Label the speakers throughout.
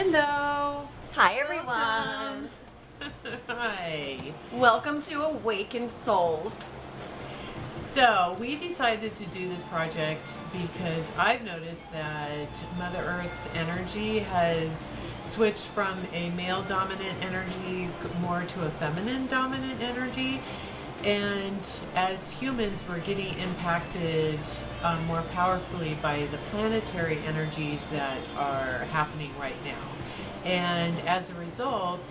Speaker 1: Hello.
Speaker 2: Hi, everyone.
Speaker 1: Hi.
Speaker 2: Welcome to Awakened Souls.
Speaker 1: So we decided to do this project because I've noticed that Mother Earth's energy has switched from a male dominant energy more to a feminine dominant energy. And as humans, we're getting impacted more powerfully by the planetary energies that are happening right now. And as a result,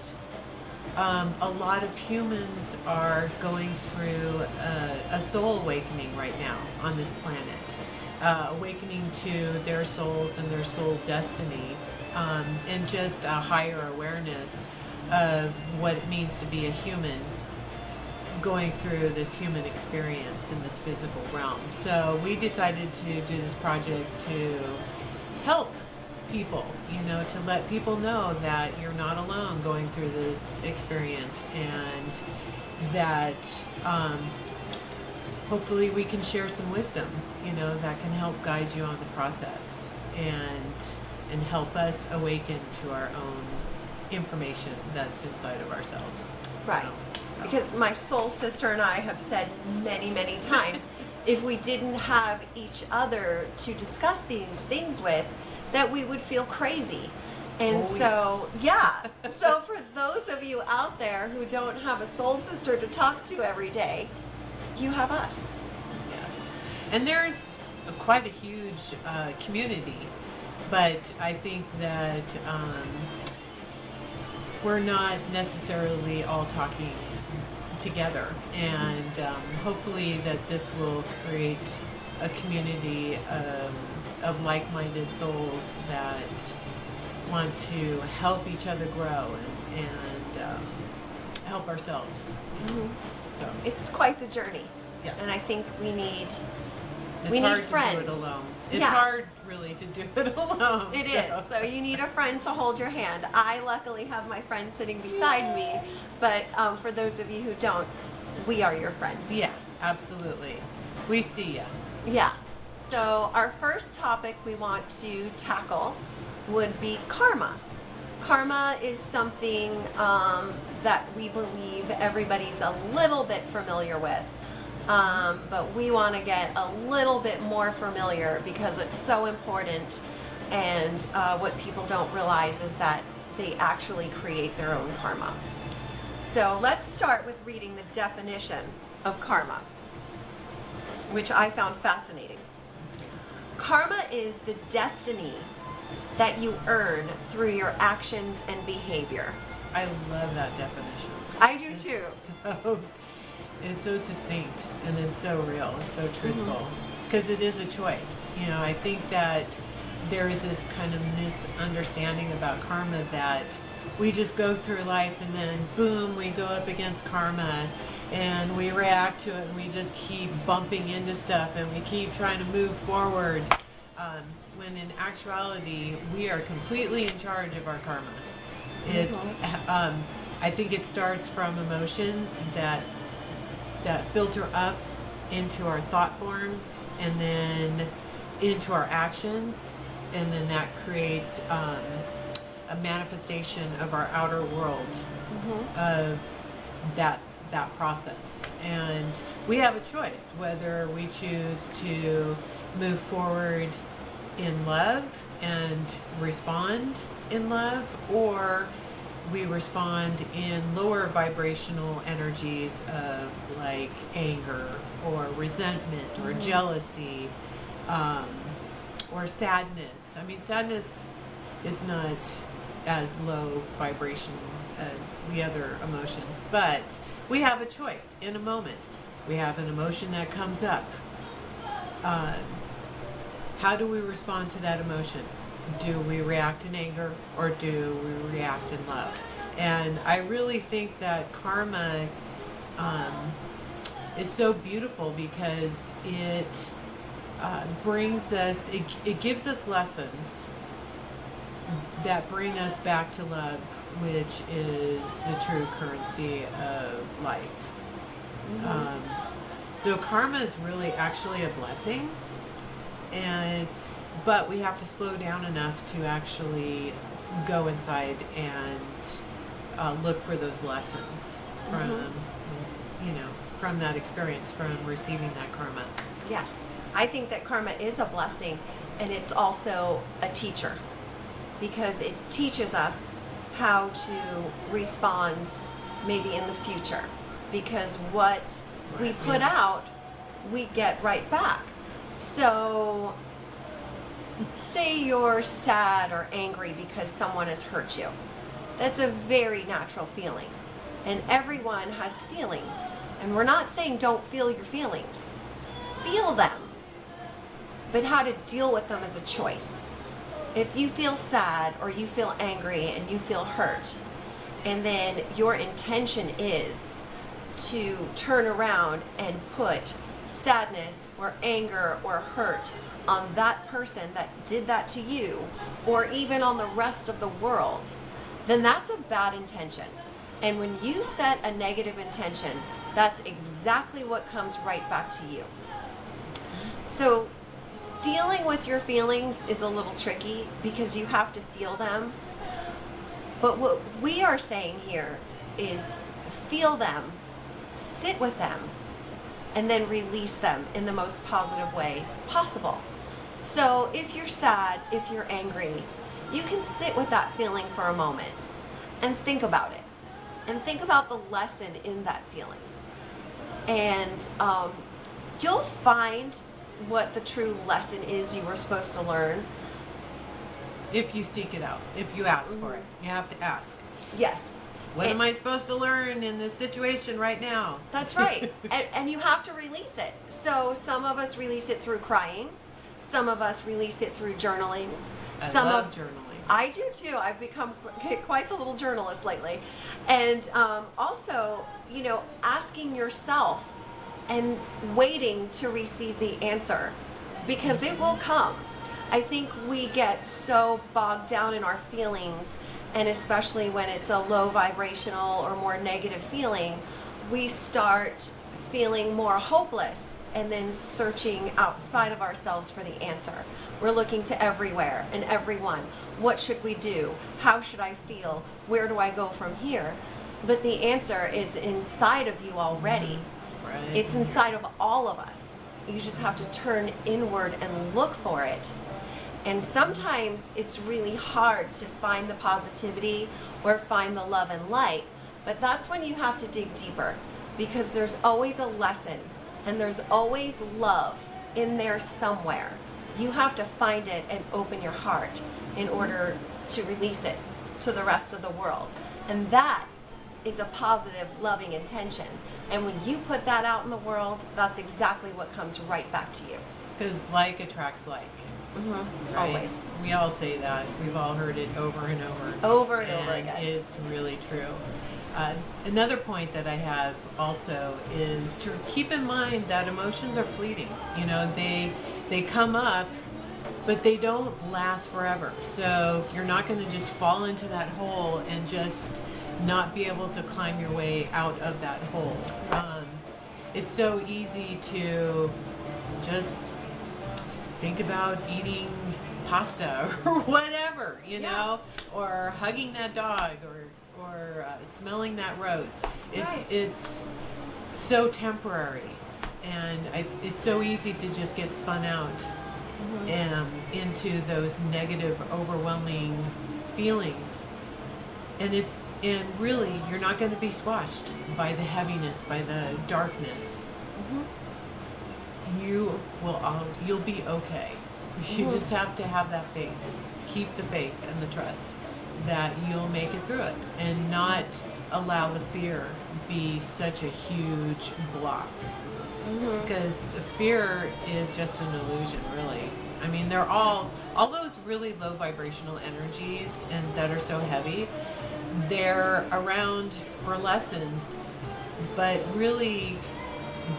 Speaker 1: a lot of humans are going through a soul awakening right now on this planet, awakening to their souls and their soul destiny, and just a higher awareness of what it means to be a human going through this human experience in this physical realm. So we decided to do this project to help people, to let people know that you're not alone going through this experience, and that hopefully we can share some wisdom, that can help guide you on the process and help us awaken to our own information that's inside of ourselves.
Speaker 2: Right. Because my soul sister and I have said many, many times, if we didn't have each other to discuss these things with, that we would feel crazy. And so for those of you out there who don't have a soul sister to talk to every day, you have us.
Speaker 1: Yes. And there's quite a huge community, but I think that we're not necessarily all talking together, and hopefully that this will create a community of like-minded souls that want to help each other grow and help ourselves.
Speaker 2: Mm-hmm.
Speaker 1: So,
Speaker 2: it's quite the journey.
Speaker 1: yes.
Speaker 2: And I think we need
Speaker 1: hard
Speaker 2: friends.
Speaker 1: to do it alone. It's hard really to do it alone.
Speaker 2: It is. So you need a friend to hold your hand. I luckily have my friend sitting beside me, but for those of you who don't, we are your friends.
Speaker 1: Yeah, absolutely. We see ya.
Speaker 2: Yeah. So our first topic we want to tackle would be karma. Karma is something that we believe everybody's a little bit familiar with. But we want to get a little bit more familiar because it's so important, and what people don't realize is that they actually create their own karma. So let's start with reading the definition of karma, which I found fascinating. Karma is the destiny that you earn through your actions and behavior.
Speaker 1: I love that definition.
Speaker 2: I do too.
Speaker 1: It's so succinct, and it's so real and so truthful, because it is a choice. I think that there is this kind of misunderstanding about karma, that we just go through life and then boom, we go up against karma and we react to it, and we just keep bumping into stuff and we keep trying to move forward, when in actuality we are completely in charge of our karma. It's I think it starts from emotions that filter up into our thought forms and then into our actions, and then that creates a manifestation of our outer world of that process. And we have a choice whether we choose to move forward in love and respond in love, or we respond in lower vibrational energies of like anger or resentment or jealousy, or sadness. I mean, sadness is not as low vibration as the other emotions, but we have a choice in a moment. We have an emotion that comes up. How do we respond to that emotion? Do we react in anger, or do we react in love? And I really think that karma is so beautiful because it brings us, it gives us lessons that bring us back to love, which is the true currency of life. So karma is really actually a blessing, but we have to slow down enough to actually go inside and look for those lessons from, from that experience, from receiving that karma.
Speaker 2: Yes. I think that karma is a blessing, and it's also a teacher, because it teaches us how to respond maybe in the future, because what we put out, we get right back. So say you're sad or angry because someone has hurt you. That's a very natural feeling, and everyone has feelings, and we're not saying don't feel your feelings. Feel them, but how to deal with them is a choice. If you feel sad or you feel angry and you feel hurt, and then your intention is to turn around and put sadness or anger or hurt on that person that did that to you, or even on the rest of the world, then that's a bad intention. And when you set a negative intention, that's exactly what comes right back to you. So dealing with your feelings is a little tricky because you have to feel them. But what we are saying here is feel them, sit with them, and then release them in the most positive way possible. So if you're sad, if you're angry, you can sit with that feeling for a moment and think about it. And think about the lesson in that feeling. And you'll find what the true lesson is you were supposed to learn.
Speaker 1: If you seek it out, if you ask for it, you have to ask.
Speaker 2: Yes.
Speaker 1: What am I supposed to learn in this situation right now?
Speaker 2: That's right. and you have to release it. So some of us release it through crying. Some of us release it through journaling.
Speaker 1: I love journaling.
Speaker 2: I do too. I've become quite the little journalist lately. And also, asking yourself and waiting to receive the answer, because it will come. I think we get so bogged down in our feelings, and especially when it's a low vibrational or more negative feeling, we start feeling more hopeless and then searching outside of ourselves for the answer. We're looking to everywhere and everyone. What should we do? How should I feel? Where do I go from here? But the answer is inside of you already.
Speaker 1: Right.
Speaker 2: It's inside of all of us. You just have to turn inward and look for it. And sometimes it's really hard to find the positivity or find the love and light. But that's when you have to dig deeper, because there's always a lesson and there's always love in there somewhere. You have to find it and open your heart in order to release it to the rest of the world. And that is a positive, loving intention. And when you put that out in the world, that's exactly what comes right back to you.
Speaker 1: Because like attracts like.
Speaker 2: Mm-hmm.
Speaker 1: Right?
Speaker 2: Always.
Speaker 1: We all say that. We've all heard it over and over.
Speaker 2: Over and over again.
Speaker 1: It's really true. Another point that I have also is to keep in mind that emotions are fleeting. They come up, but they don't last forever. So you're not going to just fall into that hole and just not be able to climb your way out of that hole. It's so easy to just think about eating pasta or whatever, or hugging that dog or smelling that rose. It's so temporary, and it's so easy to just get spun out into those negative, overwhelming feelings. And really, you're not going to be squashed by the heaviness, by the darkness. You'll be okay. You just have to have that faith. Keep the faith and the trust that you'll make it through it, and not allow the fear be such a huge block. Because fear is just an illusion, really. I mean, they're all those really low vibrational energies and that are so heavy. They're around for lessons, but really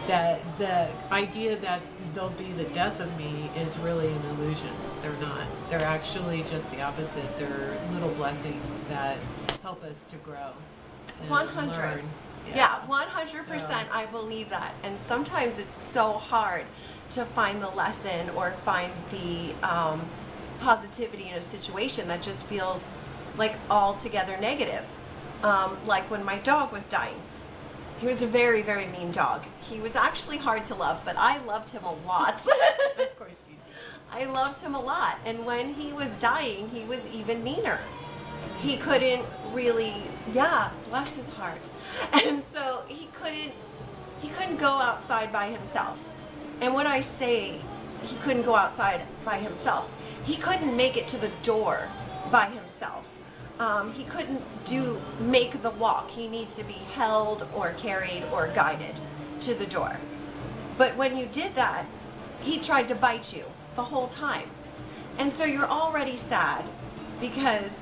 Speaker 1: that the idea that they'll be the death of me is really an illusion. They're not. They're actually just the opposite. They're little blessings that help us to grow.
Speaker 2: 100.
Speaker 1: Learn.
Speaker 2: Yeah, 100%. I believe that. And sometimes it's so hard to find the lesson or find the positivity in a situation that just feels like altogether negative. Like when my dog was dying. He was a very, very mean dog. He was actually hard to love, but I loved him a lot.
Speaker 1: Of course you do.
Speaker 2: I loved him a lot. And when he was dying, he was even meaner. He couldn't really, yeah, bless his heart. And so he couldn't go outside by himself. And when I say he couldn't go outside by himself, he couldn't make it to the door by himself. He couldn't make the walk. He needs to be held or carried or guided to the door. But when you did that, he tried to bite you the whole time. And so you're already sad because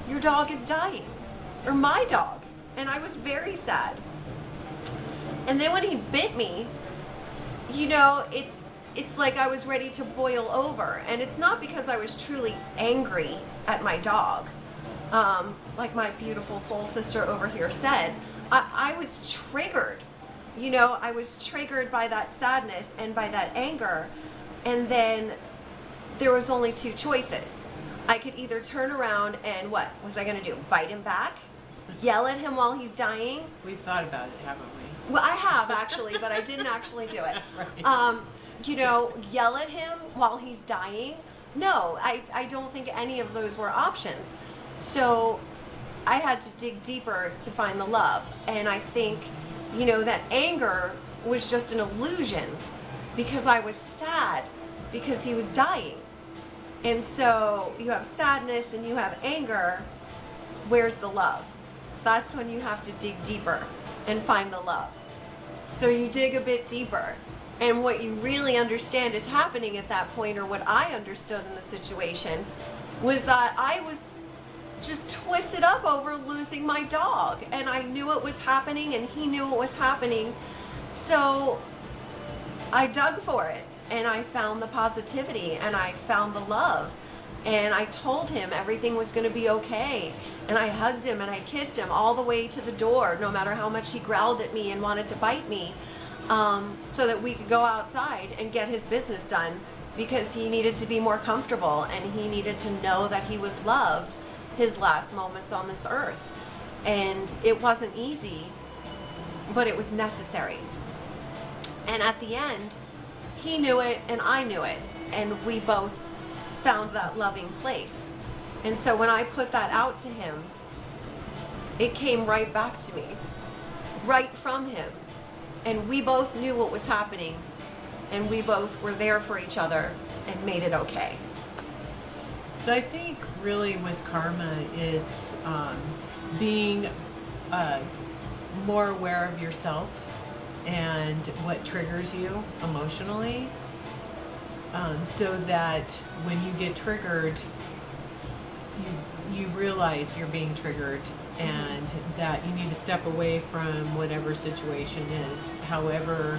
Speaker 2: your dog is dying, or my dog. And I was very sad. And then when he bit me, you know, it's like I was ready to boil over. And it's not because I was truly angry at my dog. Like my beautiful soul sister over here said, I was triggered. You know, I was triggered by that sadness and by that anger. And then there was only two choices. I could either turn around and what was I going to do? Bite him back? Yell at him while he's dying?
Speaker 1: We've thought about it, haven't we?
Speaker 2: Well, I have actually, but I didn't actually do it.
Speaker 1: Right.
Speaker 2: You know, yell at him while he's dying? No, I don't think any of those were options. So I had to dig deeper to find the love. And I think, you know, that anger was just an illusion because I was sad because he was dying. And so you have sadness and you have anger. Where's the love? That's when you have to dig deeper and find the love. So you dig a bit deeper. And what you really understand is happening at that point, or what I understood in the situation, was that I was just twisted up over losing my dog. And I knew it was happening and he knew it was happening. So I dug for it and I found the positivity and I found the love. And I told him everything was going to be okay. And I hugged him and I kissed him all the way to the door, no matter how much he growled at me and wanted to bite me, so that we could go outside and get his business done, because he needed to be more comfortable and he needed to know that he was loved his last moments on this earth. And it wasn't easy, but it was necessary. And at the end, he knew it and I knew it, and we both found that loving place. And so when I put that out to him, it came right back to me, right from him. And we both knew what was happening, and we both were there for each other and made it okay.
Speaker 1: So I think really with karma, it's being more aware of yourself and what triggers you emotionally, so that when you get triggered, you realize you're being triggered, and that you need to step away from whatever situation is, however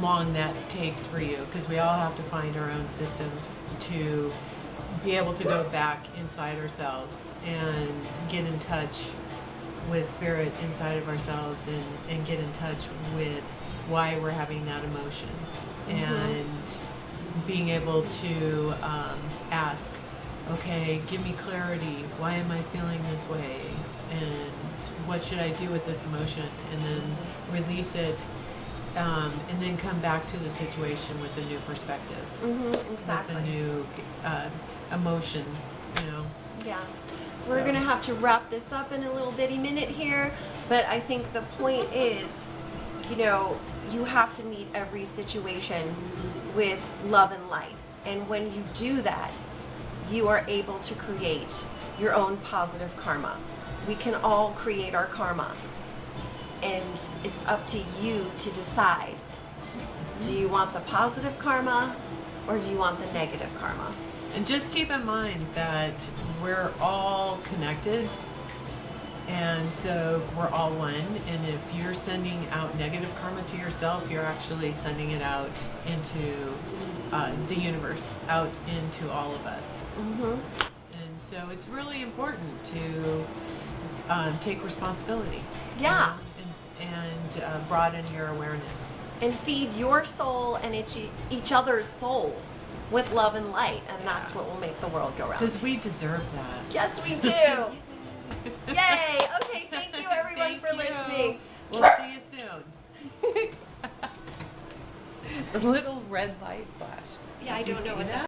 Speaker 1: long that takes for you, because we all have to find our own systems to be able to go back inside ourselves and get in touch with spirit inside of ourselves, and get in touch with why we're having that emotion, and being able to ask, okay, give me clarity. Why am I feeling this way? And what should I do with this emotion? And then release it, and then come back to the situation with a new perspective.
Speaker 2: Exactly.
Speaker 1: With a new emotion, you know.
Speaker 2: Yeah. We're going to have to wrap this up in a little bitty minute here, but I think the point is, you know, you have to meet every situation with love and light. And when you do that, you are able to create your own positive karma. We can all create our karma. And it's up to you to decide. Do you want the positive karma, or do you want the negative karma?
Speaker 1: And just keep in mind that we're all connected, and so we're all one. And if you're sending out negative karma to yourself, you're actually sending it out into the universe, out into all of us. And so it's really important to take responsibility.
Speaker 2: Yeah.
Speaker 1: And broaden your awareness.
Speaker 2: And feed your soul and each other's souls with love and light, and that's what will make the world go round.
Speaker 1: Because we deserve that.
Speaker 2: Yes, we do. Yay! Okay, thank you everyone
Speaker 1: Thank
Speaker 2: for
Speaker 1: you.
Speaker 2: listening.
Speaker 1: We'll see you soon.
Speaker 3: The little red light flashed.
Speaker 2: Yeah, I
Speaker 3: Did you
Speaker 2: don't know
Speaker 3: see
Speaker 2: what that